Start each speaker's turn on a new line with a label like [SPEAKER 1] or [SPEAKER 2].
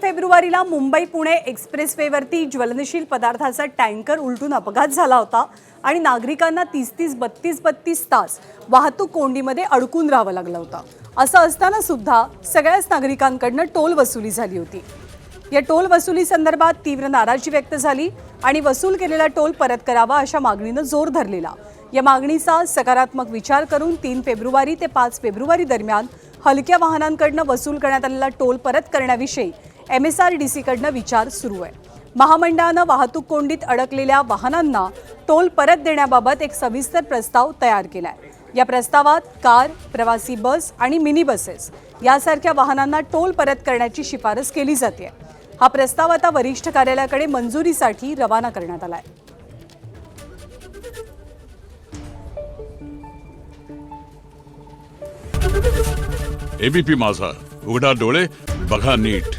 [SPEAKER 1] फेब्रुवारीला मुंबई पुणे एक्सप्रेसवेवरती ज्वलनशील पदार्थाचा टँकर उलटून अपघात झाला होता आणि नागरिकांना 32 तास वाहतूक कोंडीमध्ये अडकून राहावं लागलं होतं। असं असताना सुद्धा सगळ्याच नागरिकांकडून टोल वसुली झाली होती। या टोल वसुली संदर्भात तीव्र नाराजी व्यक्त झाली आणि वसूल केलेला टोल परत करावा अशा मागणीने जोर धरलेला। या मागणीचा सकारात्मक विचार करून 3 फेब्रुवारी ते 5 फेब्रुवारी दरम्यान हलक्या वाहनांकडून वसूल करण्यात आलेला टोल परत करण्याविषयी MSRDC कडून विचार सुरू आहे। महामंडळाने वाहतूक कोंडीत अडकलेल्या वाहनांना टोल परत देण्याबाबत एक सविस्तर प्रस्ताव तयार केलाय। या प्रस्तावात कार, प्रवासी बस आणि मिनी बसेस यासारख्या वाहनांना टोल परत करण्याची शिफारस केली जाते। हा प्रस्ताव आता वरिष्ठ कार्यालयाकडे मंजुरीसाठी रवाना करण्यात आलाय।
[SPEAKER 2] ABP माझा, उघडा डोळे बघा नीट।